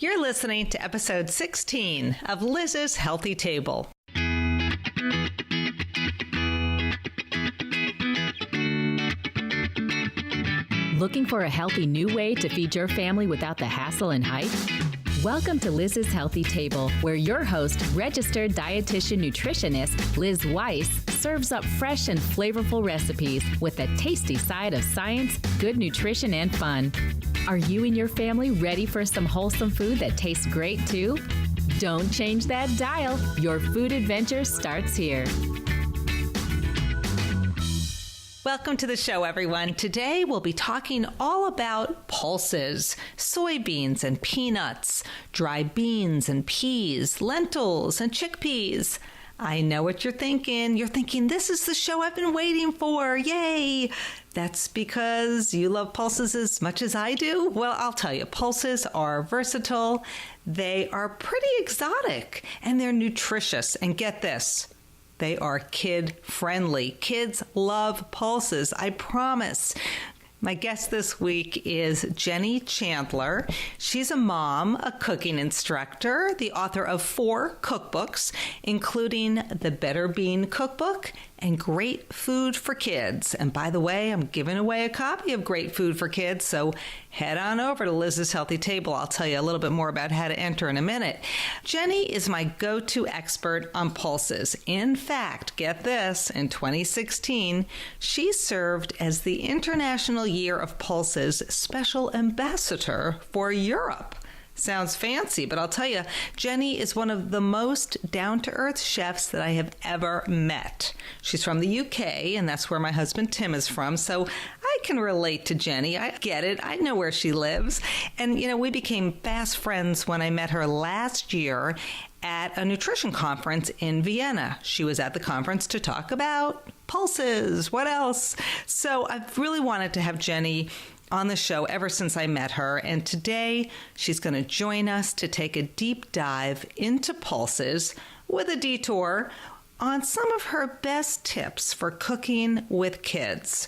You're listening to episode 16 of Liz's Healthy Table. Looking for a healthy new way to feed your family without the hassle and hype? Welcome to Liz's Healthy Table, where your host, registered dietitian nutritionist Liz Weiss, serves up fresh and flavorful recipes with a tasty side of science, good nutrition, and fun. Are you and your family ready for some wholesome food that tastes great too? Don't change that dial. Your food adventure starts here. Welcome to the show, everyone. Today we'll be talking all about pulses, soybeans and peanuts, dry beans and peas, lentils and chickpeas. I know what you're thinking. You're thinking, this is the show I've been waiting for. Yay! That's because you love pulses as much as I do? Well, I'll tell you, pulses are versatile. They are pretty exotic, and they're nutritious. And get this, they are kid-friendly. Kids love pulses, I promise. My guest this week is Jenny Chandler. She's a mom, a cooking instructor, the author of 4 cookbooks, including the Better Bean Cookbook and Great Food for Kids. And by the way, I'm giving away a copy of Great Food for Kids, so head on over to Liz's Healthy Table. I'll tell you a little bit more about how to enter in a minute. Jenny is my go-to expert on pulses. In fact, get this, in 2016, she served as the International Year of Pulses Special Ambassador for Europe. Sounds fancy, but I'll tell you, Jenny is one of the most down-to-earth chefs that I have ever met. She's from the UK, and that's where my husband Tim is from, so I can relate to Jenny. I get it. I know where she lives. And, we became fast friends when I met her last year at a nutrition conference in Vienna. She was at the conference to talk about pulses. What else? So I've really wanted to have Jenny on the show ever since I met her, and today she's going to join us to take a deep dive into pulses with a detour on some of her best tips for cooking with kids.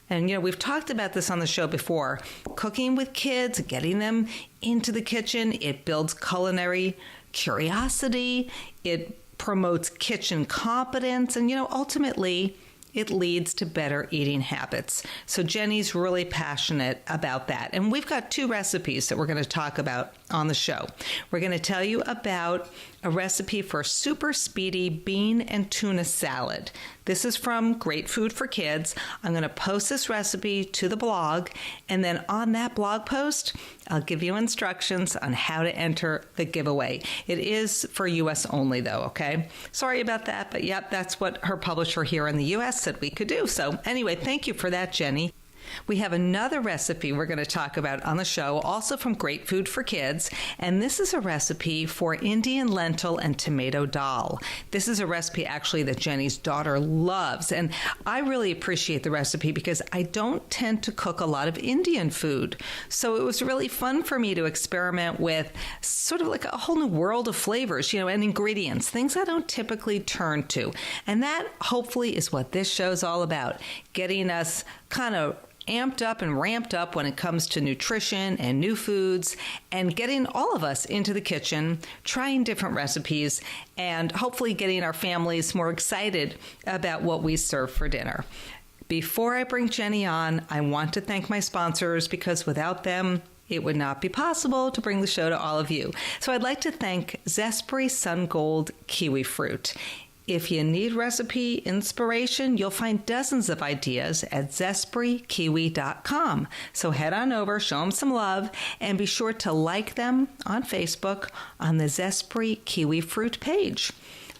And, we've talked about this on the show before. Cooking with kids, getting them into the kitchen, it builds culinary curiosity, it promotes kitchen competence, and, ultimately, it leads to better eating habits. So Jenny's really passionate about that. And we've got 2 recipes that we're going to talk about on the show. We're going to tell you about a recipe for super speedy bean and tuna salad. This is from Great Food for Kids. I'm going to post this recipe to the blog, and then on that blog post, I'll give you instructions on how to enter the giveaway. It is for U.S. only, though, okay? Sorry about that, but yep, that's what her publisher here in the U.S. said we could do. So anyway, thank you for that, Jenny. We have another recipe we're going to talk about on the show, also from Great Food for Kids, and this is a recipe for Indian lentil and tomato dal. This is a recipe actually that Jenny's daughter loves, and I really appreciate the recipe because I don't tend to cook a lot of Indian food. So it was really fun for me to experiment with sort of like a whole new world of flavors, and ingredients, things I don't typically turn to. And that hopefully is what this show's all about, getting us kind of amped up and ramped up when it comes to nutrition and new foods, and getting all of us into the kitchen, trying different recipes, and hopefully getting our families more excited about what we serve for dinner. Before I bring Jenny on, I want to thank my sponsors because without them, it would not be possible to bring the show to all of you. So I'd like to thank Zespri Sun Gold Kiwi Fruit. If you need recipe inspiration, you'll find dozens of ideas at zesprikiwi.com. So head on over, show them some love, and be sure to like them on Facebook on the Zespri Kiwi Fruit page.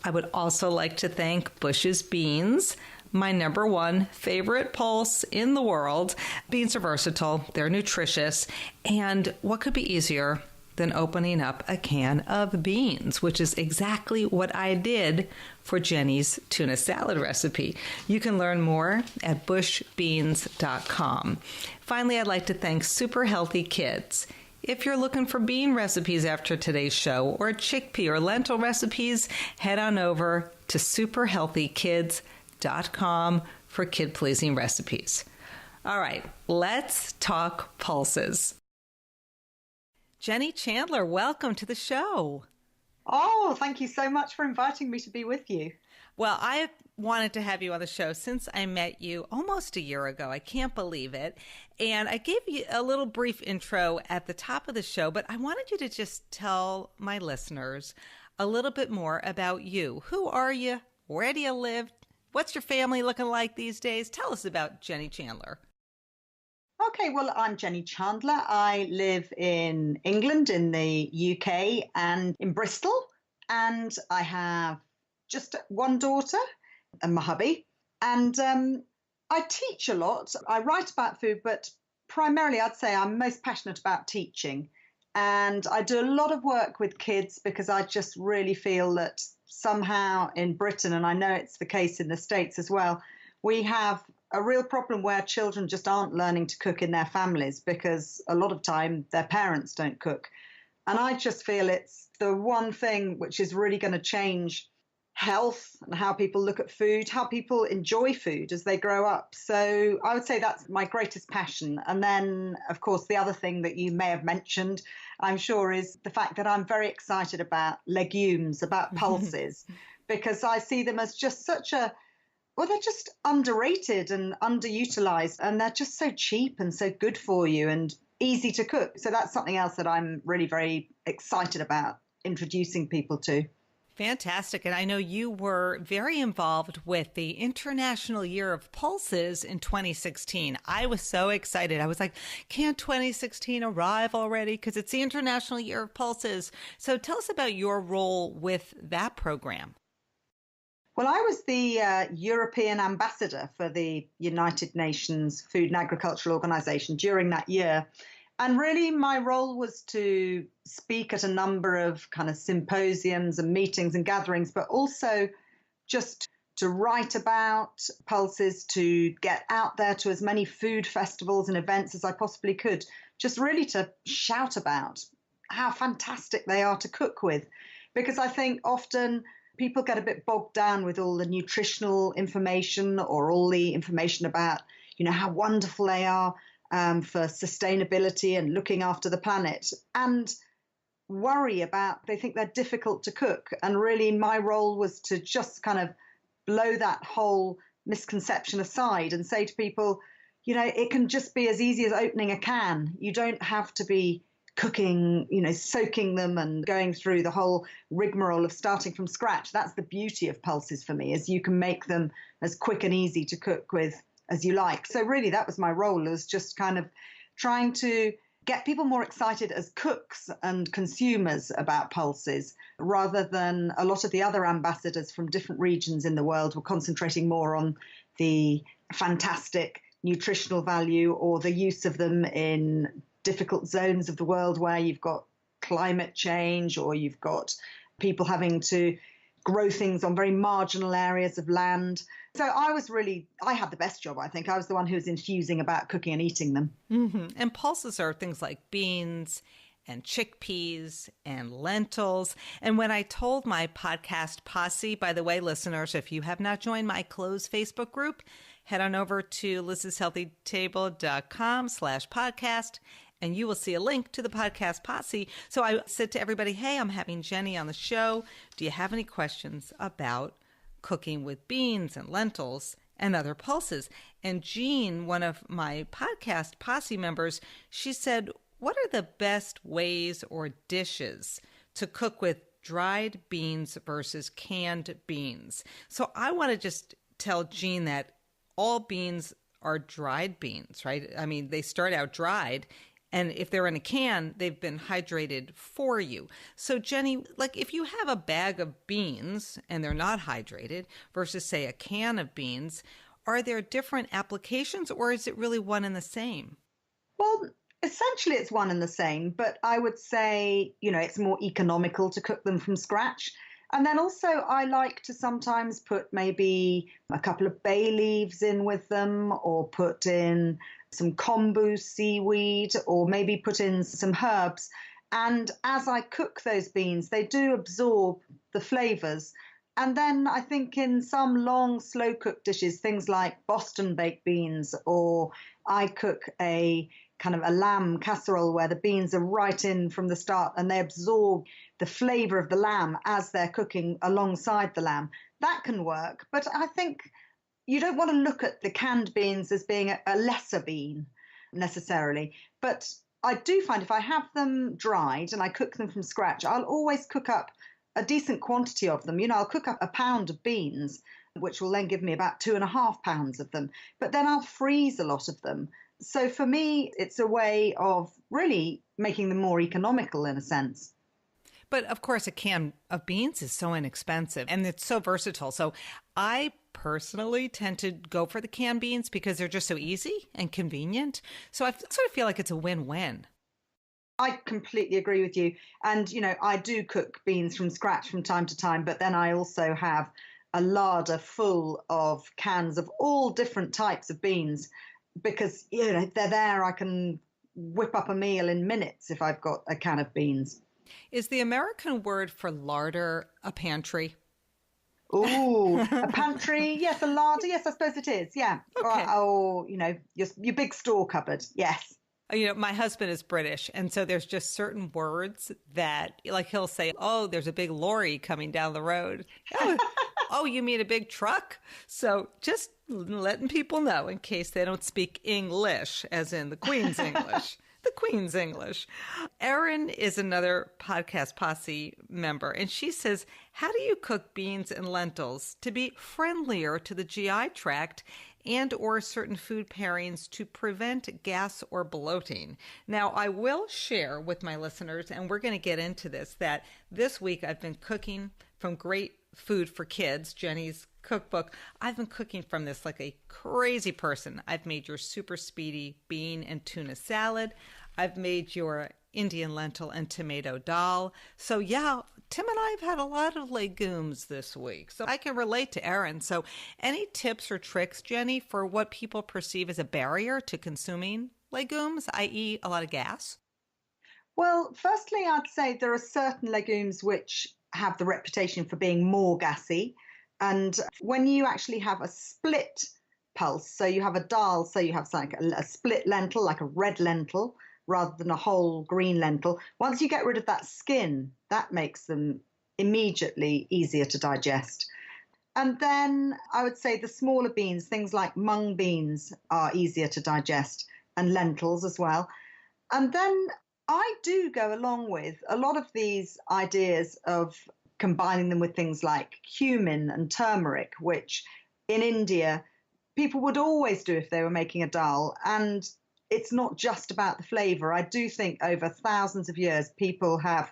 I would also like to thank Bush's Beans, my number 1 favorite pulse in the world. Beans are versatile, they're nutritious, and what could be easier than opening up a can of beans, which is exactly what I did for Jenny's tuna salad recipe. You can learn more at bushbeans.com. Finally, I'd like to thank Super Healthy Kids. If you're looking for bean recipes after today's show, or chickpea or lentil recipes, head on over to superhealthykids.com for kid-pleasing recipes. All right, let's talk pulses. Jenny Chandler, welcome to the show. Oh, thank you so much for inviting me to be with you. Well, I wanted to have you on the show since I met you almost a year ago. I can't believe it. And I gave you a little brief intro at the top of the show, but I wanted you to just tell my listeners a little bit more about you. Who are you? Where do you live? What's your family looking like these days? Tell us about Jenny Chandler. Okay, well, I'm Jenny Chandler. I live in England, in the UK, and in Bristol. And I have just one daughter and my hubby. And I teach a lot. I write about food, but primarily I'd say I'm most passionate about teaching. And I do a lot of work with kids because I just really feel that somehow in Britain, and I know it's the case in the States as well, we have a real problem where children just aren't learning to cook in their families because a lot of time their parents don't cook. And I just feel it's the one thing which is really going to change health and how people look at food, how people enjoy food as they grow up. So I would say that's my greatest passion. And then, of course, the other thing that you may have mentioned, I'm sure, is the fact that I'm very excited about legumes, about pulses, because I see them as just such a well, they're just underrated and underutilized, and they're just so cheap and so good for you and easy to cook. So that's something else that I'm really very excited about introducing people to. Fantastic. And I know you were very involved with the International Year of Pulses in 2016. I was so excited. I was like, can't 2016 arrive already? Because it's the International Year of Pulses. So tell us about your role with that program. Well, I was the European ambassador for the United Nations Food and Agricultural Organization during that year. And really my role was to speak at a number of kind of symposiums and meetings and gatherings, but also just to write about pulses, to get out there to as many food festivals and events as I possibly could, just really to shout about how fantastic they are to cook with. Because I think often people get a bit bogged down with all the nutritional information or all the information about, how wonderful they are for sustainability and looking after the planet, and worry about, they think they're difficult to cook. And really my role was to just kind of blow that whole misconception aside and say to people, it can just be as easy as opening a can. You don't have to be cooking, soaking them and going through the whole rigmarole of starting from scratch. That's the beauty of pulses for me, is you can make them as quick and easy to cook with as you like. So really that was my role, was just kind of trying to get people more excited as cooks and consumers about pulses, rather than a lot of the other ambassadors from different regions in the world were concentrating more on the fantastic nutritional value or the use of them in difficult zones of the world where you've got climate change or you've got people having to grow things on very marginal areas of land. So I had the best job, I think. I was the one who was enthusing about cooking and eating them. Mm-hmm. And pulses are things like beans and chickpeas and lentils. And when I told my podcast posse, by the way, listeners, if you have not joined my closed Facebook group, head on over to lizshealthytable.com/podcast. And you will see a link to the podcast posse. So I said to everybody, hey, I'm having Jenny on the show. Do you have any questions about cooking with beans and lentils and other pulses? And Jean, one of my podcast posse members, she said, what are the best ways or dishes to cook with dried beans versus canned beans? So I want to just tell Jean that all beans are dried beans, right? I mean, they start out dried. And if they're in a can, they've been hydrated for you. So Jenny, like if you have a bag of beans and they're not hydrated versus say a can of beans, are there different applications or is it really one and the same? Well, essentially it's one and the same, but I would say, it's more economical to cook them from scratch. And then also I like to sometimes put maybe a couple of bay leaves in with them, or put in some kombu seaweed, or maybe put in some herbs. And as I cook those beans, they do absorb the flavors. And then I think in some long slow cooked dishes, things like Boston baked beans, or I cook a kind of a lamb casserole where the beans are right in from the start and they absorb the flavor of the lamb as they're cooking alongside the lamb. That can work. But I think you don't want to look at the canned beans as being a lesser bean necessarily. But I do find if I have them dried and I cook them from scratch, I'll always cook up a decent quantity of them. I'll cook up a pound of beans, which will then give me about 2.5 pounds of them. But then I'll freeze a lot of them. So for me, it's a way of really making them more economical in a sense. But of course, a can of beans is so inexpensive and it's so versatile. So I personally tend to go for the canned beans because they're just so easy and convenient. So I sort of feel like it's a win-win. I completely agree with you. And, I do cook beans from scratch from time to time, but then I also have a larder full of cans of all different types of beans because, they're there. I can whip up a meal in minutes if I've got a can of beans. Is the American word for larder a pantry? Oh, a pantry. Yes, a larder. Yes, I suppose it is. Yeah. Okay. Or your big store cupboard. Yes. My husband is British, and so there's just certain words that, like, he'll say, "Oh, there's a big lorry coming down the road." Oh, you mean a big truck? So just letting people know in case they don't speak English, as in the Queen's English. The Queen's English. Erin is another Podcast Posse member, and she says, how do you cook beans and lentils to be friendlier to the GI tract and or certain food pairings to prevent gas or bloating? Now, I will share with my listeners, and we're going to get into this, that this week I've been cooking from Great Food for Kids, Jenny's cookbook. I've been cooking from this like a crazy person. I've made your super speedy bean and tuna salad. I've made your Indian lentil and tomato dal. So yeah, Tim and I have had a lot of legumes this week. So I can relate to Erin. So any tips or tricks, Jenny, for what people perceive as a barrier to consuming legumes, i.e. a lot of gas? Well, firstly, I'd say there are certain legumes which have the reputation for being more gassy. And when you actually have a split pulse, so you have a dal, so you have like a split lentil, like a red lentil, rather than a whole green lentil, once you get rid of that skin, that makes them immediately easier to digest. And then I would say the smaller beans, things like mung beans, are easier to digest, and lentils as well. And then I do go along with a lot of these ideas of combining them with things like cumin and turmeric, which in India people would always do if they were making a dal. And it's not just about the flavor. I do think over thousands of years, people have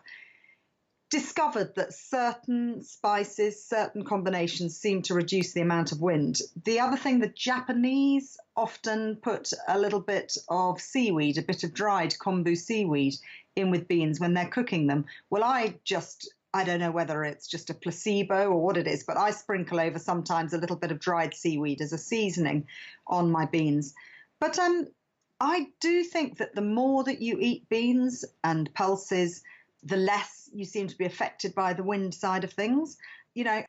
discovered that certain spices, certain combinations seem to reduce the amount of wind. The other thing, the Japanese often put a little bit of seaweed, a bit of dried kombu seaweed in with beans when they're cooking them. Well, I don't know whether it's just a placebo or what it is, but I sprinkle over sometimes a little bit of dried seaweed as a seasoning on my beans. But I do think that the more that you eat beans and pulses, the less you seem to be affected by the wind side of things.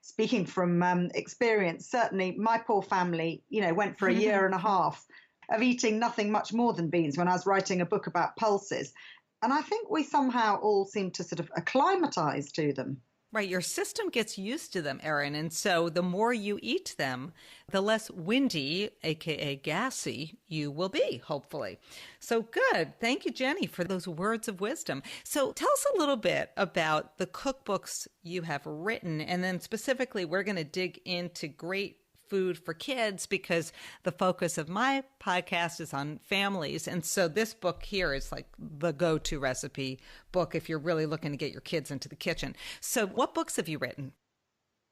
Speaking from experience, certainly my poor family, went for a year and a half of eating nothing much more than beans when I was writing a book about pulses. And I think we somehow all seem to sort of acclimatize to them. Right. Your system gets used to them, Erin. And so the more you eat them, the less windy, aka gassy, you will be, hopefully. So good. Thank you, Jenny, for those words of wisdom. So tell us a little bit about the cookbooks you have written. And then specifically, we're going to dig into Great Food for Kids because the focus of my podcast is on families. And so this book here is like the go-to recipe book if you're really looking to get your kids into the kitchen. So what books have you written?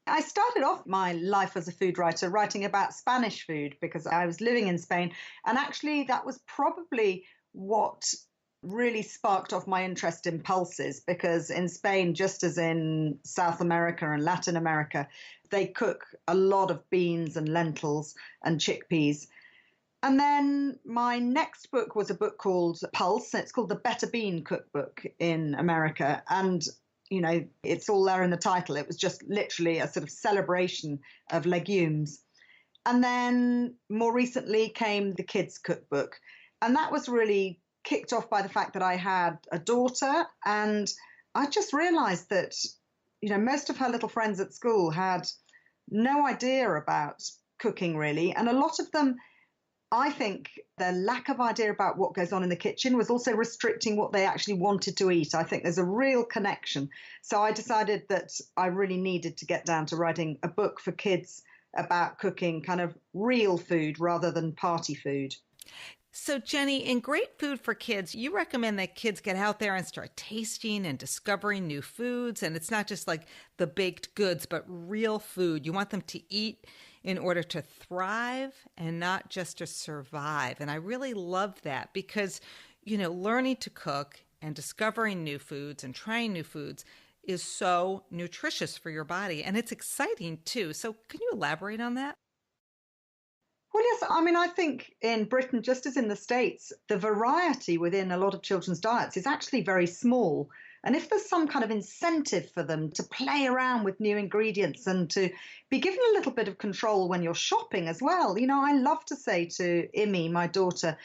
I started off my life as a food writer writing about Spanish food because I was living in Spain. And actually that was probably what really sparked off my interest in pulses, because in Spain, just as in South America and Latin America, they cook a lot of beans and lentils and chickpeas. And then my next book was a book called Pulse. It's called the Better Bean Cookbook in America. And, it's all there in the title. It was just literally a sort of celebration of legumes. And then more recently came the Kids Cookbook. And that was really kicked off by the fact that I had a daughter, and I just realized that, most of her little friends at school had no idea about cooking really. And a lot of them, I think their lack of idea about what goes on in the kitchen was also restricting what they actually wanted to eat. I think there's a real connection. So I decided that I really needed to get down to writing a book for kids about cooking kind of real food rather than party food. So, Jenny, in Great Food for Kids, you recommend that kids get out there and start tasting and discovering new foods. And it's not just like the baked goods, but real food. You want them to eat in order to thrive and not just to survive. And I really love that because, learning to cook and discovering new foods and trying new foods is so nutritious for your body. And it's exciting too. So can you elaborate on that? Well, yes. I think in Britain, just as in the States, the variety within a lot of children's diets is actually very small. And if there's some kind of incentive for them to play around with new ingredients and to be given a little bit of control when you're shopping as well, I love to say to Imi, my daughter,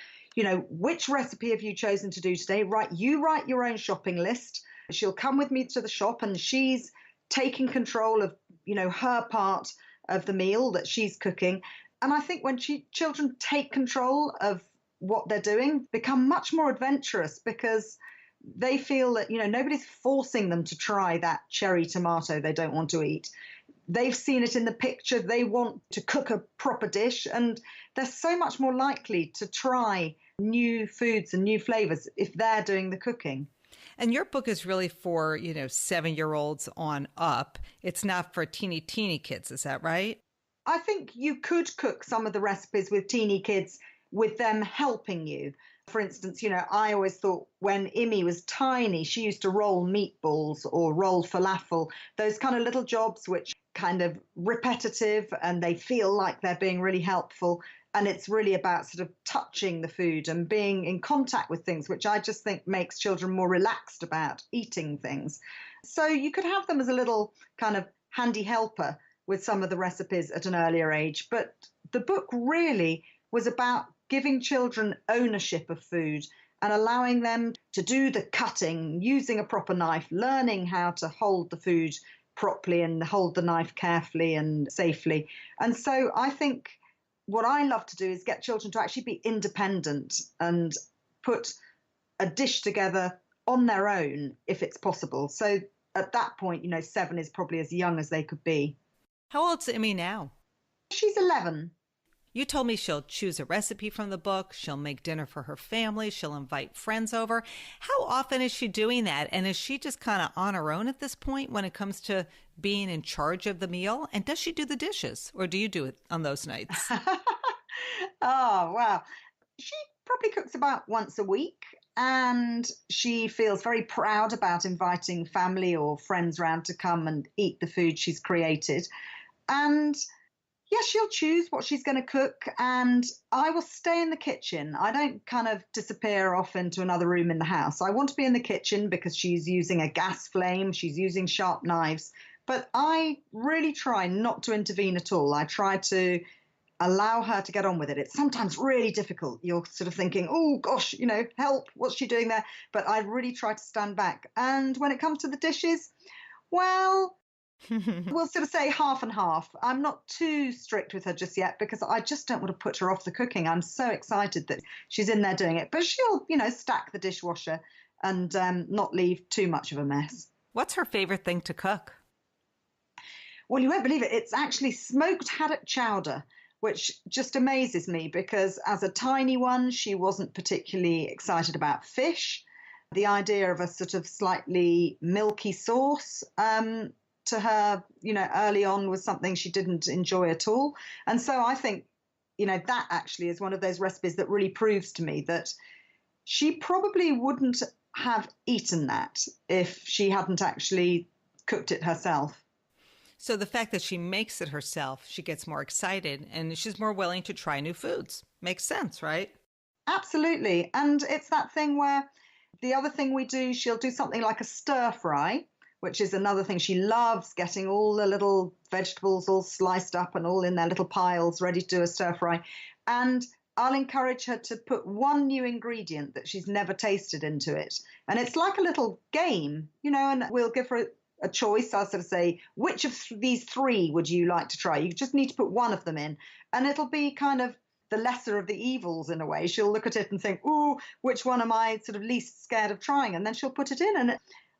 which recipe have you chosen to do today? You write your own shopping list. She'll come with me to the shop and she's taking control of, her part of the meal that she's cooking. And I think when children take control of what they're doing, become much more adventurous because they feel that, nobody's forcing them to try that cherry tomato they don't want to eat. They've seen it in the picture. They want to cook a proper dish, and they're so much more likely to try new foods and new flavors if they're doing the cooking. And your book is really for, 7-year-olds on up. It's not for teeny kids. Is that right? I think you could cook some of the recipes with teeny kids with them helping you. For instance, I always thought when Imi was tiny, she used to roll meatballs or roll falafel, those kind of little jobs which kind of repetitive and they feel like they're being really helpful. And it's really about sort of touching the food and being in contact with things, which I just think makes children more relaxed about eating things. So you could have them as a little kind of handy helper with some of the recipes at an earlier age. But the book really was about giving children ownership of food and allowing them to do the cutting, using a proper knife, learning how to hold the food properly and hold the knife carefully and safely. And so I think what I love to do is get children to actually be independent and put a dish together on their own if it's possible. So at that point, 7 is probably as young as they could be. How old's Imi now? She's 11. You told me she'll choose a recipe from the book. She'll make dinner for her family. She'll invite friends over. How often is she doing that? And is she just kind of on her own at this point when it comes to being in charge of the meal? And does she do the dishes, or do you do it on those nights? Oh, wow. She probably cooks about once a week, and she feels very proud about inviting family or friends round to come and eat the food she's created. And yes, she'll choose what she's going to cook, and I will stay in the kitchen. I don't kind of disappear off into another room in the house. I want to be in the kitchen because she's using a gas flame, she's using sharp knives, but I really try not to intervene at all. I try to allow her to get on with it. It's sometimes really difficult. You're sort of thinking, oh gosh, help, what's she doing there? But I really try to stand back. And when it comes to the dishes, well, we'll sort of say half and half. I'm not too strict with her just yet because I just don't want to put her off the cooking. I'm so excited that she's in there doing it. But she'll, stack the dishwasher and not leave too much of a mess. What's her favorite thing to cook? Well, you won't believe it. It's actually smoked haddock chowder, which just amazes me because as a tiny one, she wasn't particularly excited about fish. The idea of a sort of slightly milky sauce to her, early on was something she didn't enjoy at all. And so I think, that actually is one of those recipes that really proves to me that she probably wouldn't have eaten that if she hadn't actually cooked it herself. So the fact that she makes it herself, she gets more excited and she's more willing to try new foods. Makes sense, right? Absolutely. And it's that thing where the other thing we do, she'll do something like a stir fry, which is another thing. She loves getting all the little vegetables all sliced up and all in their little piles ready to do a stir fry. And I'll encourage her to put one new ingredient that she's never tasted into it. And it's like a little game, and we'll give her a choice. I'll sort of say, which of these three would you like to try? You just need to put one of them in. And it'll be kind of the lesser of the evils in a way. She'll look at it and think, ooh, which one am I sort of least scared of trying? And then she'll put it in. And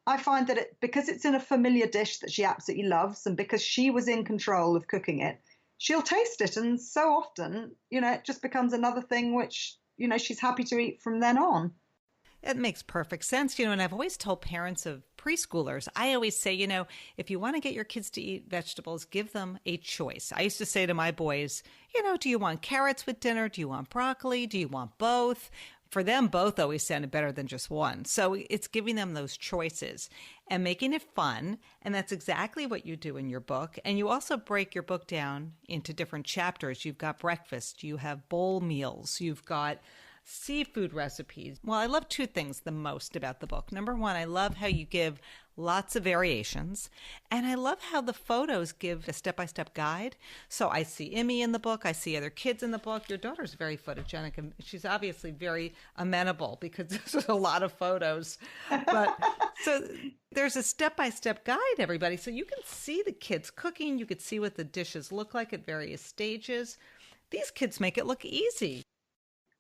I find that because it's in a familiar dish that she absolutely loves, and because she was in control of cooking it, she'll taste it. And so often, it just becomes another thing which, she's happy to eat from then on. It makes perfect sense, and I've always told parents of preschoolers, I always say, if you want to get your kids to eat vegetables, give them a choice. I used to say to my boys, do you want carrots with dinner? Do you want broccoli? Do you want both? For them, both always sounded better than just one. So it's giving them those choices and making it fun. And that's exactly what you do in your book. And you also break your book down into different chapters. You've got breakfast, you have bowl meals, you've got seafood recipes. Well, I love two things the most about the book. Number one, I love how you give lots of variations, and I love how the photos give a step-by-step guide. So I see Emmy in the book, I see other kids in the book. Your daughter's very photogenic, and she's obviously very amenable because there's a lot of photos. But so there's a step-by-step guide, everybody, so you can see the kids cooking, you can see what the dishes look like at various stages. These kids make it look easy.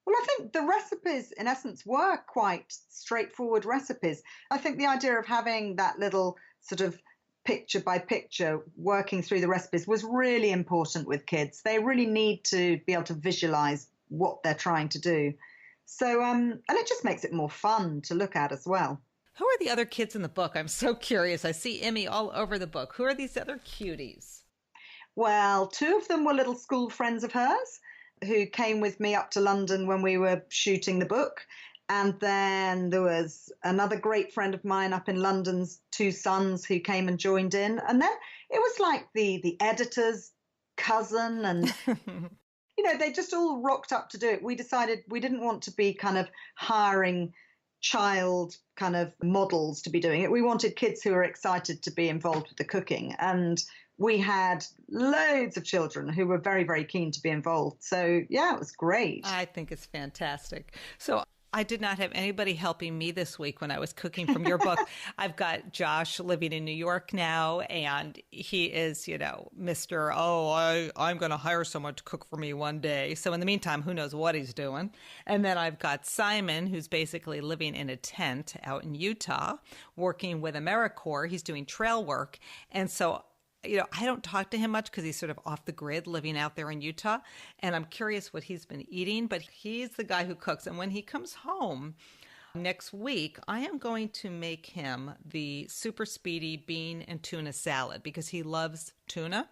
Well, I think the recipes, in essence, were quite straightforward recipes. I think the idea of having that little sort of picture by picture working through the recipes was really important with kids. They really need to be able to visualize what they're trying to do. So, and it just makes it more fun to look at as well. Who are the other kids in the book? I'm so curious. I see Emmy all over the book. Who are these other cuties? Well, two of them were little school friends of hers who came with me up to London when we were shooting the book. And then there was another great friend of mine up in London's two sons who came and joined in. And then it was like the editor's cousin and, they just all rocked up to do it. We decided we didn't want to be kind of hiring child kind of models to be doing it. We wanted kids who were excited to be involved with the cooking. And we had loads of children who were very, very keen to be involved. So, yeah, it was great. I think it's fantastic. So I did not have anybody helping me this week when I was cooking from your book. I've got Josh living in New York now, and he is, Mr. I'm going to hire someone to cook for me one day. So in the meantime, who knows what he's doing. And then I've got Simon, who's basically living in a tent out in Utah, working with AmeriCorps. He's doing trail work. And so I don't talk to him much because he's sort of off the grid living out there in Utah. And I'm curious what he's been eating, but he's the guy who cooks. And when he comes home next week, I am going to make him the super speedy bean and tuna salad because he loves tuna.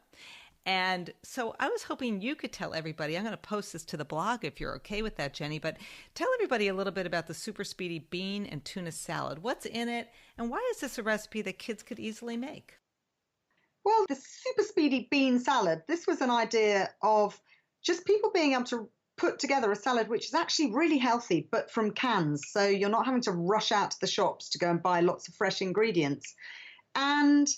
And so I was hoping you could tell everybody, I'm going to post this to the blog if you're okay with that, Jenny, but tell everybody a little bit about the super speedy bean and tuna salad. What's in it? And why is this a recipe that kids could easily make? Well, the super speedy bean salad, this was an idea of just people being able to put together a salad which is actually really healthy, but from cans. So you're not having to rush out to the shops to go and buy lots of fresh ingredients. And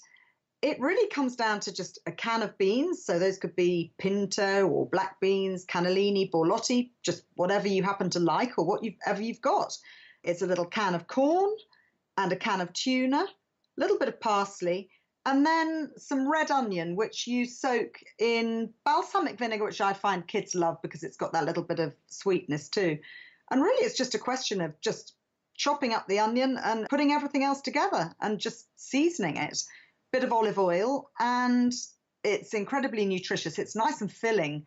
it really comes down to just a can of beans. So those could be pinto or black beans, cannellini, borlotti, just whatever you happen to like or whatever you've got. It's a little can of corn and a can of tuna, a little bit of parsley, and then some red onion, which you soak in balsamic vinegar, which I find kids love because it's got that little bit of sweetness too. And really, it's just a question of just chopping up the onion and putting everything else together and just seasoning it. Bit of olive oil, and it's incredibly nutritious. It's nice and filling,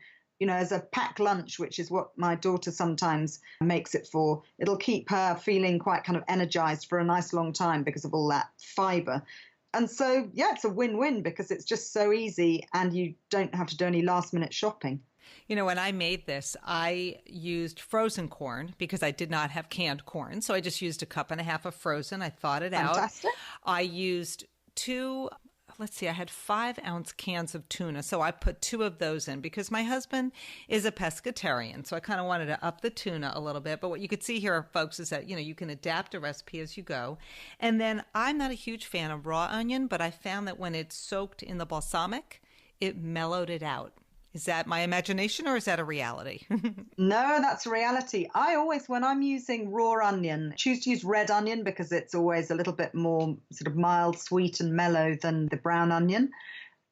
as a packed lunch, which is what my daughter sometimes makes it for. It'll keep her feeling quite kind of energized for a nice long time because of all that fiber. And so, yeah, it's a win-win because it's just so easy and you don't have to do any last-minute shopping. When I made this, I used frozen corn because I did not have canned corn. So I just used 1.5 cups of frozen. I thawed it Fantastic. out. I used I had 5-ounce cans of tuna. So I put 2 of those in because my husband is a pescatarian. So I kind of wanted to up the tuna a little bit. But what you could see here, folks, is that, you can adapt a recipe as you go. And then I'm not a huge fan of raw onion, but I found that when it's soaked in the balsamic, it mellowed it out. Is that my imagination or is that a reality? No, that's a reality. I always, when I'm using raw onion, choose to use red onion because it's always a little bit more sort of mild, sweet and mellow than the brown onion.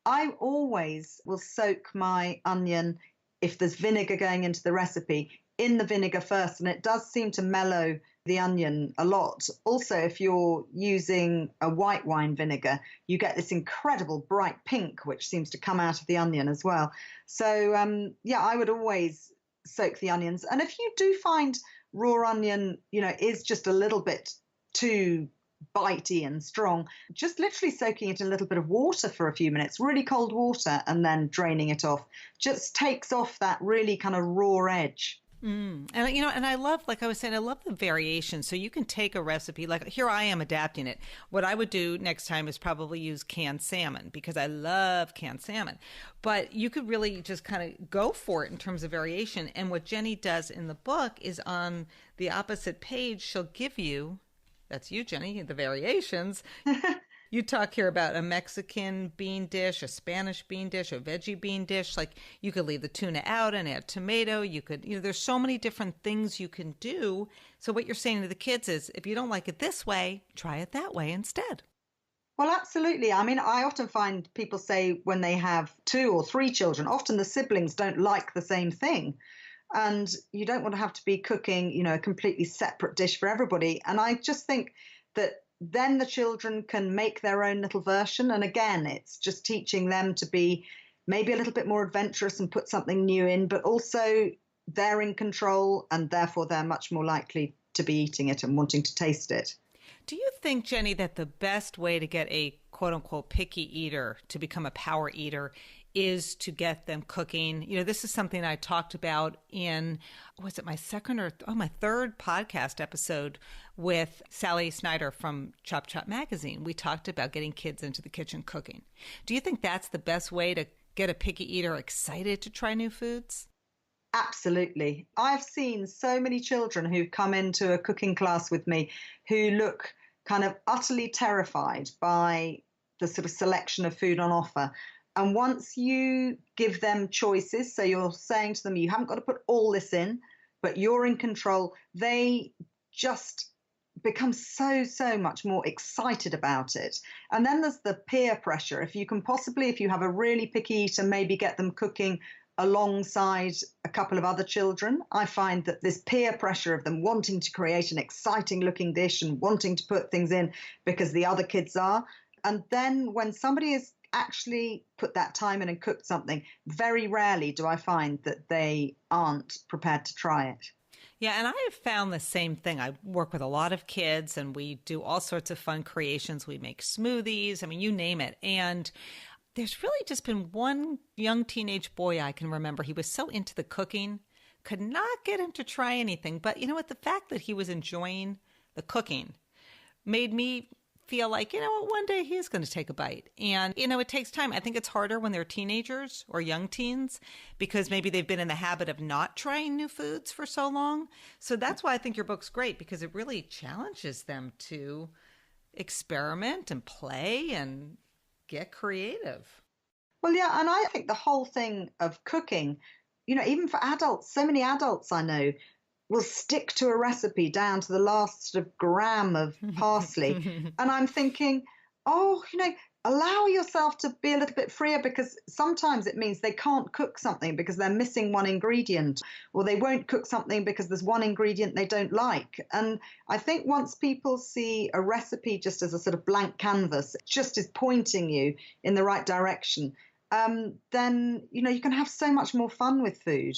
I always will soak my onion, if there's vinegar going into the recipe, in the vinegar first, and it does seem to mellow the onion a lot. Also, if you're using a white wine vinegar, you get this incredible bright pink, which seems to come out of the onion as well. So, yeah, I would always soak the onions. And if you do find raw onion, is just a little bit too bitey and strong, just literally soaking it in a little bit of water for a few minutes, really cold water, and then draining it off, just takes off that really kind of raw edge. And I love, like I was saying, I love the variation. So you can take a recipe, like here I am adapting it. What I would do next time is probably use canned salmon because I love canned salmon. But you could really just kind of go for it in terms of variation. And what Jenny does in the book is on the opposite page, she'll give you, that's you, Jenny, the variations. You talk here about a Mexican bean dish, a Spanish bean dish, a veggie bean dish. Like you could leave the tuna out and add tomato. You could, there's so many different things you can do. So what you're saying to the kids is, if you don't like it this way, try it that way instead. Well, absolutely. I mean, I often find people say when they have 2 or 3 children, often the siblings don't like the same thing. And you don't want to have to be cooking, a completely separate dish for everybody. And I just think that then the children can make their own little version. And again, it's just teaching them to be maybe a little bit more adventurous and put something new in, but also they're in control and therefore they're much more likely to be eating it and wanting to taste it. Do you think, Jenny, that the best way to get a quote unquote picky eater to become a power eater is to get them cooking? This is something I talked about in, was it my my third podcast episode with Sally Snyder from Chop Chop Magazine. We talked about getting kids into the kitchen cooking. Do you think that's the best way to get a picky eater excited to try new foods? Absolutely. I've seen so many children who've come into a cooking class with me who look kind of utterly terrified by the sort of selection of food on offer. And once you give them choices, so you're saying to them, you haven't got to put all this in, but you're in control, they just become so much more excited about it. And then there's the peer pressure. If you have a really picky eater, maybe get them cooking alongside a couple of other children. I find that this peer pressure of them wanting to create an exciting looking dish and wanting to put things in because the other kids are. And then when somebody is actually put that time in and cooked something, very rarely do I find that they aren't prepared to try it. Yeah, and I have found the same thing. I work with a lot of kids and we do all sorts of fun creations. We make smoothies, you name it. And there's really just been one young teenage boy I can remember. He was so into the cooking, could not get him to try anything. But you know what? The fact that he was enjoying the cooking made me feel like, one day he is going to take a bite. And, it takes time. I think it's harder when they're teenagers or young teens because maybe they've been in the habit of not trying new foods for so long. So that's why I think your book's great because it really challenges them to experiment and play and get creative. Well, yeah, and I think the whole thing of cooking, even for adults, so many adults I know will stick to a recipe down to the last sort of gram of parsley. And I'm thinking, allow yourself to be a little bit freer because sometimes it means they can't cook something because they're missing one ingredient or they won't cook something because there's one ingredient they don't like. And I think once people see a recipe just as a sort of blank canvas, just is pointing you in the right direction, then, you can have so much more fun with food.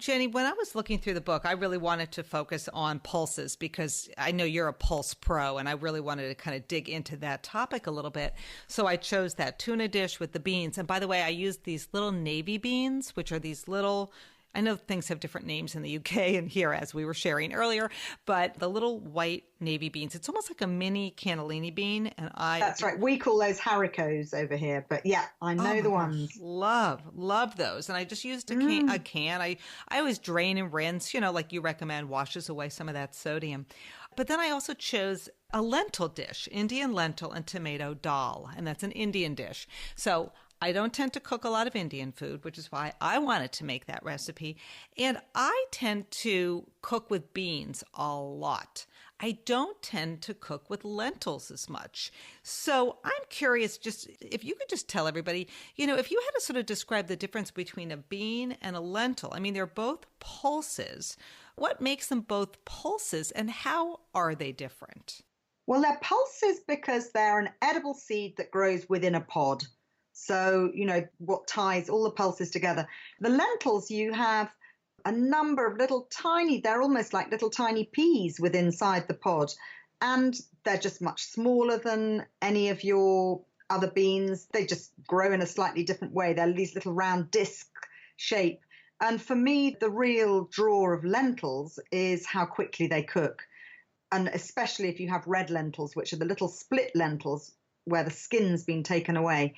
Jenny, when I was looking through the book, I really wanted to focus on pulses because I know you're a pulse pro and I really wanted to kind of dig into that topic a little bit. So I chose that tuna dish with the beans. And by the way, I used these little navy beans, which are these little, I know things have different names in the UK and here as we were sharing earlier, but the little white navy beans, it's almost like a mini cannellini bean. And That's right. We call those haricots over here, but yeah, I know the ones. Love those. And I just used a can. I always drain and rinse, like you recommend, washes away some of that sodium. But then I also chose a lentil dish, Indian lentil and tomato dal, and that's an Indian dish. So I don't tend to cook a lot of Indian food, which is why I wanted to make that recipe. And I tend to cook with beans a lot. I don't tend to cook with lentils as much. So I'm curious, just if you could just tell everybody, if you had to sort of describe the difference between a bean and a lentil. I mean, they're both pulses. What makes them both pulses and how are they different? Well, they're pulses because they're an edible seed that grows within a pod. So, what ties all the pulses together. The lentils, you have a number of they're almost like little tiny peas within inside the pod. And they're just much smaller than any of your other beans. They just grow in a slightly different way. They're these little round disc shape. And for me, the real draw of lentils is how quickly they cook. And especially if you have red lentils, which are the little split lentils where the skin's been taken away.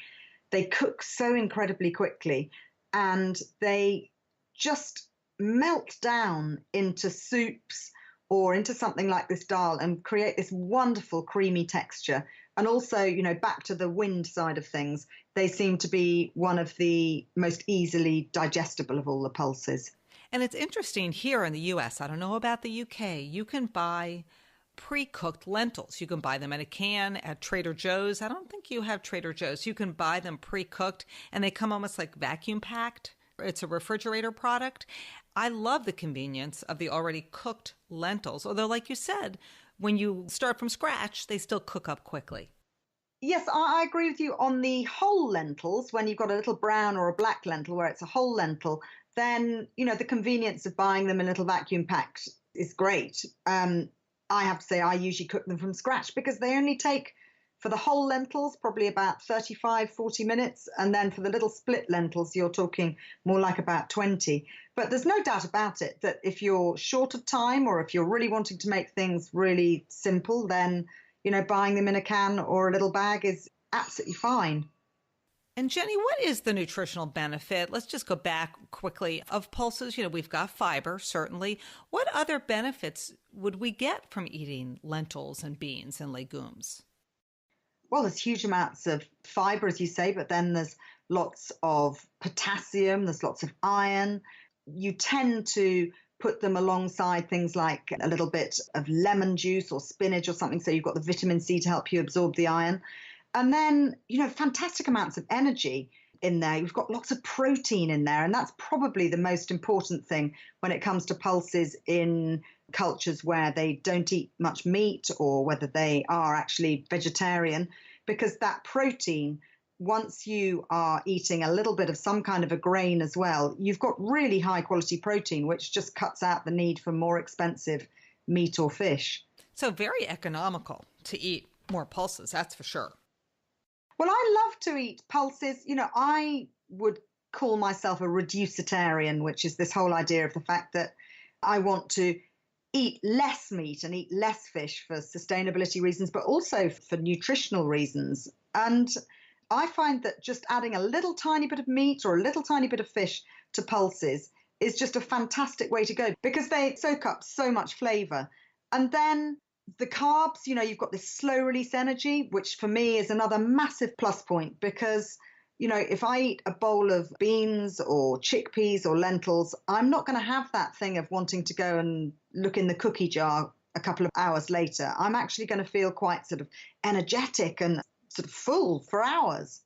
They cook so incredibly quickly and they just melt down into soups or into something like this dal and create this wonderful creamy texture. And also, back to the wind side of things, they seem to be one of the most easily digestible of all the pulses. And it's interesting here in the US, I don't know about the UK, you can buy pre-cooked lentils. You can buy them in a can at Trader Joe's. I don't think you have Trader Joe's. You can buy them pre-cooked and they come almost like vacuum packed. It's a refrigerator product. I love the convenience of the already cooked lentils. Although, like you said, when you start from scratch, they still cook up quickly. Yes, I agree with you on the whole lentils. When you've got a little brown or a black lentil where it's a whole lentil, then, the convenience of buying them in little vacuum packs is great. I have to say I usually cook them from scratch because they only take, for the whole lentils, probably about 35, 40 minutes. And then for the little split lentils, you're talking more like about 20. But there's no doubt about it that if you're short of time or if you're really wanting to make things really simple, then, buying them in a can or a little bag is absolutely fine. And Jenny, what is the nutritional benefit? Let's just go back quickly of pulses. We've got fiber, certainly. What other benefits would we get from eating lentils and beans and legumes? Well, there's huge amounts of fiber, as you say, but then there's lots of potassium, there's lots of iron. You tend to put them alongside things like a little bit of lemon juice or spinach or something, so you've got the vitamin C to help you absorb the iron. And then, fantastic amounts of energy in there. You've got lots of protein in there. And that's probably the most important thing when it comes to pulses in cultures where they don't eat much meat or whether they are actually vegetarian, because that protein, once you are eating a little bit of some kind of a grain as well, you've got really high quality protein, which just cuts out the need for more expensive meat or fish. So very economical to eat more pulses, that's for sure. Well, I love to eat pulses. I would call myself a reducitarian, which is this whole idea of the fact that I want to eat less meat and eat less fish for sustainability reasons, but also for nutritional reasons. And I find that just adding a little tiny bit of meat or a little tiny bit of fish to pulses is just a fantastic way to go because they soak up so much flavor. And then the carbs, you've got this slow release energy, which for me is another massive plus point because, if I eat a bowl of beans or chickpeas or lentils, I'm not going to have that thing of wanting to go and look in the cookie jar a couple of hours later. I'm actually going to feel quite sort of energetic and sort of full for hours.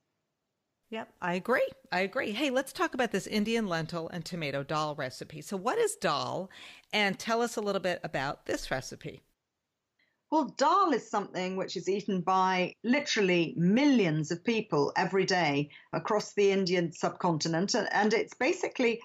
Yep, I agree. Hey, let's talk about this Indian lentil and tomato dal recipe. So what is dal? And tell us a little bit about this recipe. Well, dal is something which is eaten by literally millions of people every day across the Indian subcontinent. And it's basically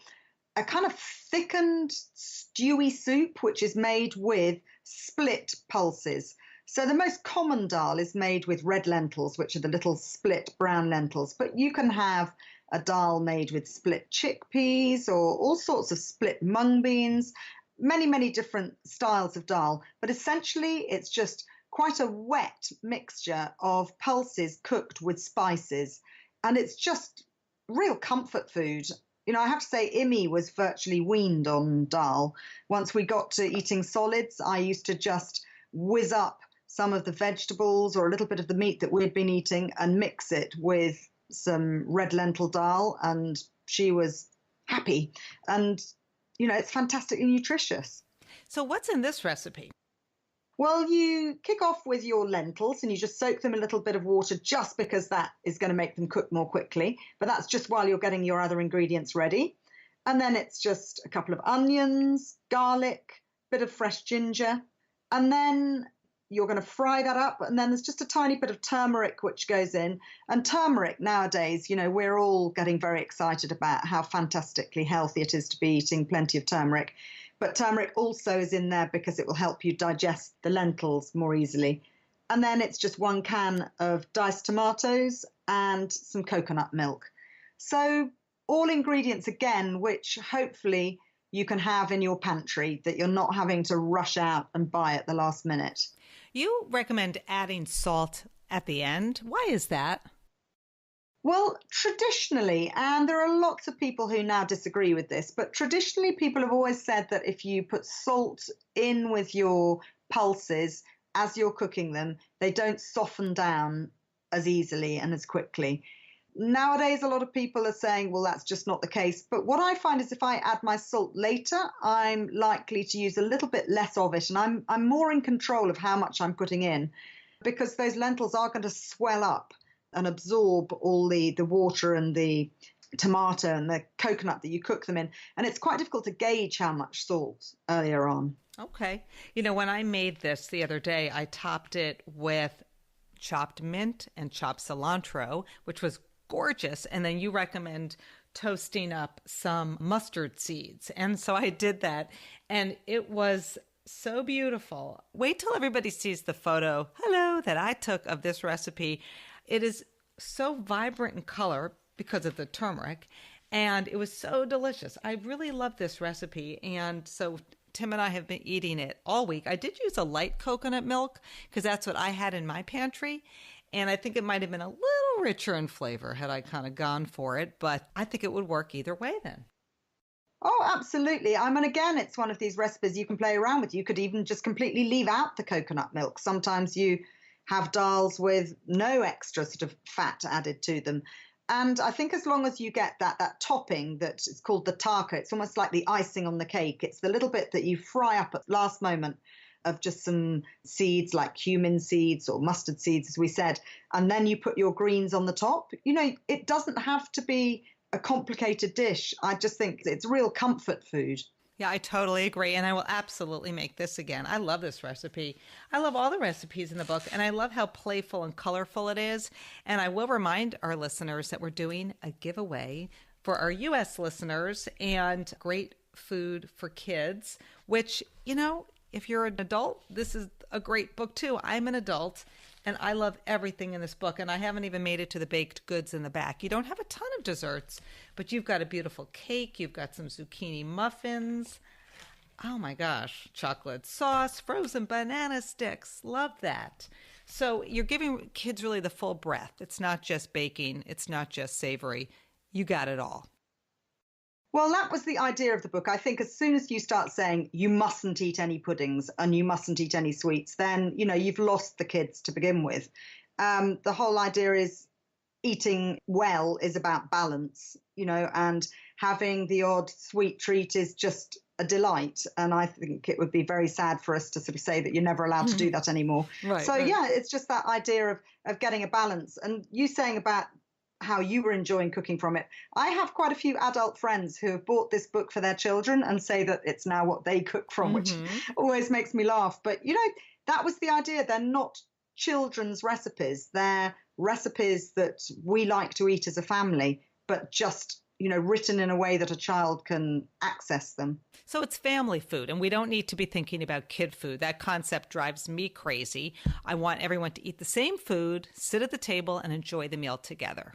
a kind of thickened, stewy soup, which is made with split pulses. So the most common dal is made with red lentils, which are the little split brown lentils. But you can have a dal made with split chickpeas or all sorts of split mung beans. Many, many different styles of dal, but essentially it's just quite a wet mixture of pulses cooked with spices. And it's just real comfort food. I have to say, Imi was virtually weaned on dal. Once we got to eating solids, I used to just whiz up some of the vegetables or a little bit of the meat that we'd been eating and mix it with some red lentil dal, and she was happy. And, it's fantastically nutritious. So what's in this recipe? Well, you kick off with your lentils and you just soak them in a little bit of water just because that is going to make them cook more quickly. But that's just while you're getting your other ingredients ready. And then it's just a couple of onions, garlic, bit of fresh ginger. And then you're going to fry that up. And then there's just a tiny bit of turmeric which goes in. And turmeric nowadays, we're all getting very excited about how fantastically healthy it is to be eating plenty of turmeric. But turmeric also is in there because it will help you digest the lentils more easily. And then it's just 1 can of diced tomatoes and some coconut milk. So all ingredients, again, which hopefully you can have in your pantry, that you're not having to rush out and buy at the last minute. You recommend adding salt at the end. Why is that? Well, traditionally, and there are lots of people who now disagree with this, but traditionally people have always said that if you put salt in with your pulses as you're cooking them, they don't soften down as easily and as quickly. Nowadays, a lot of people are saying, well, that's just not the case. But what I find is if I add my salt later, I'm likely to use a little bit less of it. And I'm more in control of how much I'm putting in, because those lentils are going to swell up and absorb all the water and the tomato and the coconut that you cook them in. And it's quite difficult to gauge how much salt earlier on. Okay. When I made this the other day, I topped it with chopped mint and chopped cilantro, which was gorgeous. And then you recommend toasting up some mustard seeds. And so I did that, and it was so beautiful. Wait till everybody sees the photo, that I took of this recipe. It is so vibrant in color because of the turmeric, and it was so delicious. I really love this recipe, and so Tim and I have been eating it all week. I did use a light coconut milk because that's what I had in my pantry, and I think it might have been a little richer in flavor had I kind of gone for it, but I think it would work either way then. Oh, absolutely. I mean, again, it's one of these recipes you can play around with. You could even just completely leave out the coconut milk. Sometimes you have dals with no extra sort of fat added to them. And I think as long as you get that topping that is called the taco, it's almost like the icing on the cake. It's the little bit that you fry up at the last moment of just some seeds like cumin seeds or mustard seeds, as we said. And then you put your greens on the top. It doesn't have to be a complicated dish. I just think it's real comfort food. Yeah, I totally agree. And I will absolutely make this again. I love this recipe. I love all the recipes in the book, and I love how playful and colorful it is. And I will remind our listeners that we're doing a giveaway for our U.S. listeners and great food for kids, which, if you're an adult, this is a great book too. I'm an adult, and I love everything in this book, and I haven't even made it to the baked goods in the back. You don't have a ton of desserts, but you've got a beautiful cake. You've got some zucchini muffins. Oh my gosh, chocolate sauce, frozen banana sticks. Love that. So you're giving kids really the full breadth. It's not just baking. It's not just savory. You got it all. Well, that was the idea of the book. I think as soon as you start saying you mustn't eat any puddings and you mustn't eat any sweets, then, you've lost the kids to begin with. The whole idea is eating well is about balance, and having the odd sweet treat is just a delight. And I think it would be very sad for us to sort of say that you're never allowed to do that anymore. Right. Yeah, it's just that idea of getting a balance. And you saying about how you were enjoying cooking from it. I have quite a few adult friends who have bought this book for their children and say that it's now what they cook from, which always makes me laugh. But, that was the idea. They're not children's recipes. They're recipes that we like to eat as a family, but just, written in a way that a child can access them. So it's family food, and we don't need to be thinking about kid food. That concept drives me crazy. I want everyone to eat the same food, sit at the table, and enjoy the meal together.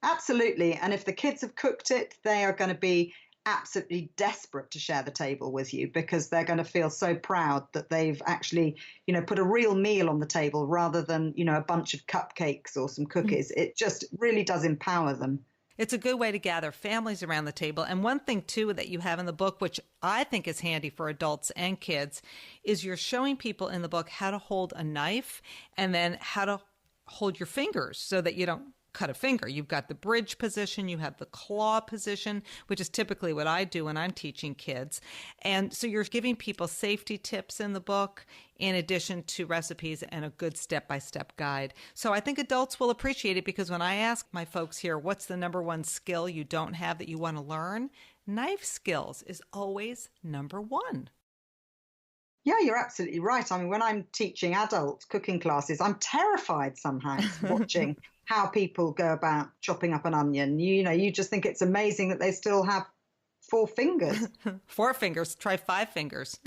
Absolutely. And if the kids have cooked it, they are going to be absolutely desperate to share the table with you because they're going to feel so proud that they've actually, put a real meal on the table rather than, a bunch of cupcakes or some cookies. It just really does empower them. It's a good way to gather families around the table. And one thing, too, that you have in the book, which I think is handy for adults and kids, is you're showing people in the book how to hold a knife and then how to hold your fingers so that you don't cut a finger. You've got the bridge position, you have the claw position, which is typically what I do when I'm teaching kids. And so you're giving people safety tips in the book, in addition to recipes and a good step-by-step guide. So I think adults will appreciate it, because when I ask my folks here, what's the number one skill you don't have that you want to learn? Knife skills is always number one. Yeah, you're absolutely right. I mean, when I'm teaching adult cooking classes, I'm terrified sometimes watching how people go about chopping up an onion. You just think it's amazing that they still have 4 fingers. 4 fingers, try 5 fingers.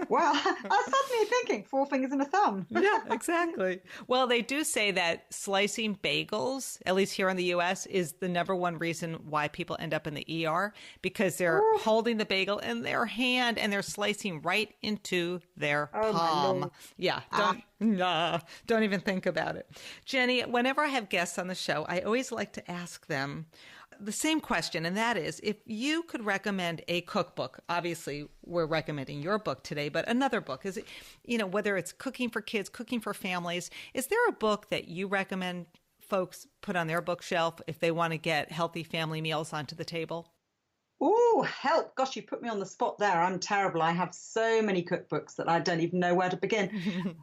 Well, I was suddenly thinking 4 fingers and a thumb. Yeah, exactly. Well, they do say that slicing bagels, at least here in the U.S., is the number one reason why people end up in the ER, because they're holding the bagel in their hand and they're slicing right into their palm. Yeah, don't even think about it. Jenny, whenever I have guests on the show, I always like to ask them the same question, and that is, if you could recommend a cookbook, obviously we're recommending your book today, but another book, is it, whether it's cooking for kids, cooking for families, is there a book that you recommend folks put on their bookshelf if they want to get healthy family meals onto the table? Oh, help. Gosh, you put me on the spot there. I'm terrible. I have so many cookbooks that I don't even know where to begin.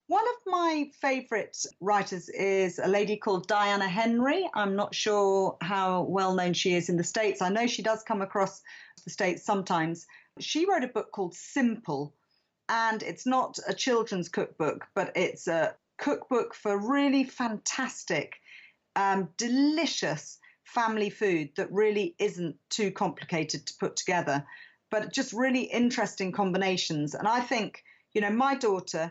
One of my favorite writers is a lady called Diana Henry. I'm not sure how well known she is in the States. I know she does come across the States sometimes. She wrote a book called Simple, and it's not a children's cookbook, but it's a cookbook for really fantastic, delicious family food that really isn't too complicated to put together, but just really interesting combinations. And I think, my daughter,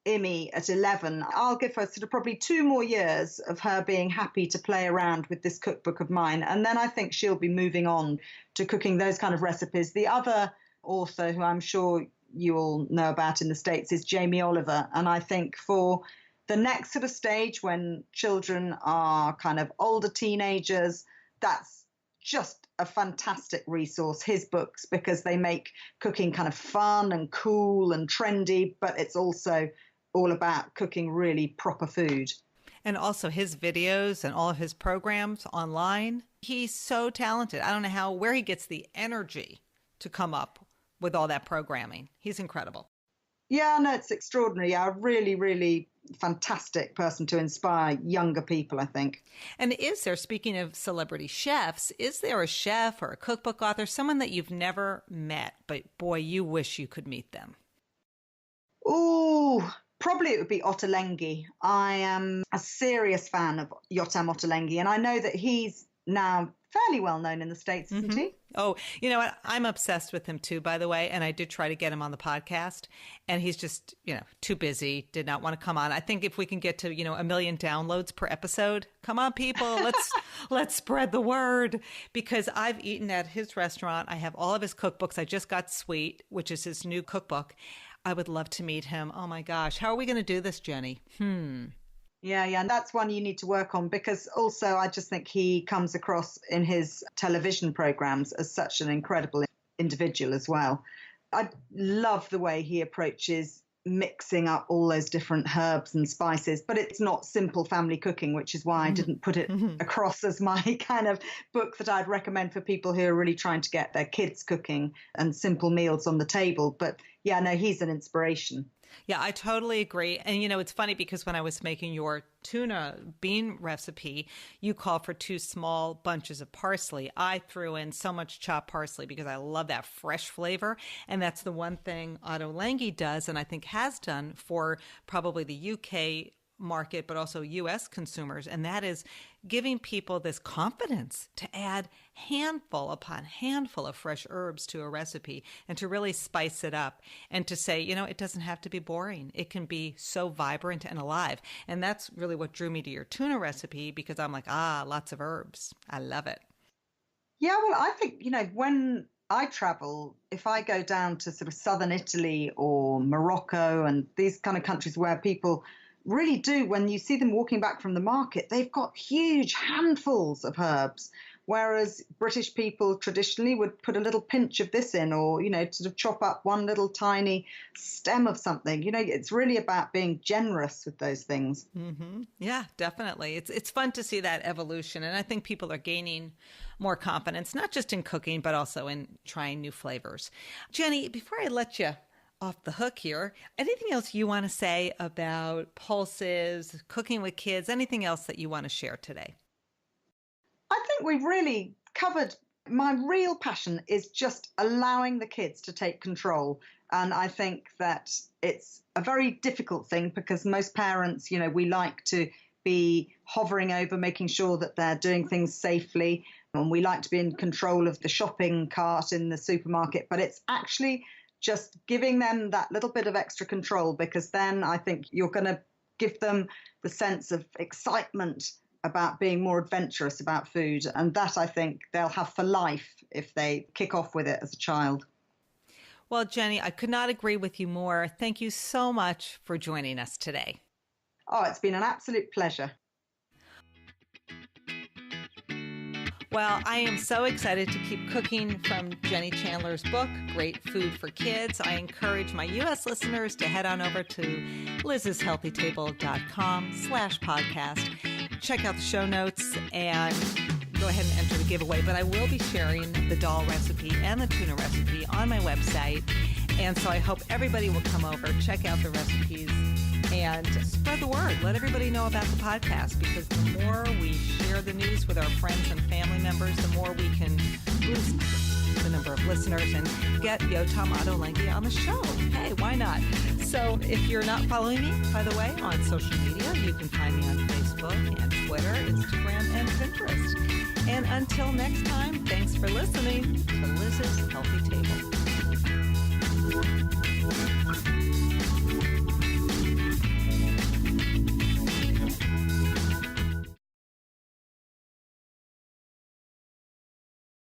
Imi, at 11, I'll give her sort of probably 2 more years of her being happy to play around with this cookbook of mine. And then I think she'll be moving on to cooking those kind of recipes. The other author who I'm sure you all know about in the States is Jamie Oliver. And I think for the next sort of stage, when children are kind of older teenagers, that's just a fantastic resource, his books, because they make cooking kind of fun and cool and trendy, but it's also all about cooking really proper food. And also his videos and all of his programs online. He's so talented. I don't know where he gets the energy to come up with all that programming. He's incredible. Yeah, no, it's extraordinary. A really, really fantastic person to inspire younger people, I think. And is there, speaking of celebrity chefs, is there a chef or a cookbook author, someone that you've never met, but boy, you wish you could meet them? Ooh, probably it would be Ottolenghi. I am a serious fan of Yotam Ottolenghi, and I know that he's now fairly well known in the States, isn't he? Oh, you know what? I'm obsessed with him too, by the way. And I did try to get him on the podcast, and he's just, too busy, did not want to come on. I think if we can get to, 1 million downloads per episode, come on, people, let's spread the word, because I've eaten at his restaurant. I have all of his cookbooks. I just got Sweet, which is his new cookbook. I would love to meet him. Oh my gosh. How are we going to do this, Jenny? Yeah, and that's one you need to work on, because also I just think he comes across in his television programs as such an incredible individual as well. I love the way he approaches mixing up all those different herbs and spices, but it's not simple family cooking, which is why I didn't put it across as my kind of book that I'd recommend for people who are really trying to get their kids cooking and simple meals on the table. But yeah, no, he's an inspiration. Yeah, I totally agree. And, it's funny because when I was making your tuna bean recipe, you called for 2 small bunches of parsley. I threw in so much chopped parsley because I love that fresh flavor. And that's the one thing Ottolenghi does, and I think has done for probably the UK market, but also U.S. consumers, and that is giving people this confidence to add handful upon handful of fresh herbs to a recipe and to really spice it up and to say, it doesn't have to be boring. It can be so vibrant and alive. And that's really what drew me to your tuna recipe, because I'm like, lots of herbs. I love it. Yeah, well, I think, when I travel, if I go down to sort of southern Italy or Morocco and these kind of countries where people really do, when you see them walking back from the market, they've got huge handfuls of herbs, whereas British people traditionally would put a little pinch of this in, or, sort of chop up one little tiny stem of something. It's really about being generous with those things. Mm-hmm. Yeah, definitely. It's fun to see that evolution. And I think people are gaining more confidence, not just in cooking, but also in trying new flavors. Jenny, before I let you off the hook here, anything else you want to say about pulses, cooking with kids, anything else that you want to share today? I think we've really covered. My real passion is just allowing the kids to take control. And I think that it's a very difficult thing because most parents, we like to be hovering over making sure that they're doing things safely. And we like to be in control of the shopping cart in the supermarket. But it's actually just giving them that little bit of extra control, because then I think you're going to give them the sense of excitement about being more adventurous about food. And that I think they'll have for life if they kick off with it as a child. Well, Jenny, I could not agree with you more. Thank you so much for joining us today. Oh, it's been an absolute pleasure. Well, I am so excited to keep cooking from Jenny Chandler's book, Great Food for Kids. I encourage my U.S. listeners to head on over to lizshealthytable.com/podcast. Check out the show notes and go ahead and enter the giveaway. But I will be sharing the dal recipe and the tuna recipe on my website. And so I hope everybody will come over, check out the recipes, and spread the word. Let everybody know about the podcast, because the more we share the news with our friends and family members, the more we can boost the number of listeners and get Yotam Ottolenghi on the show. Hey, why not? So if you're not following me, by the way, on social media, you can find me on Facebook and Twitter, Instagram, and Pinterest. And until next time, thanks for listening to Liz's Healthy Table.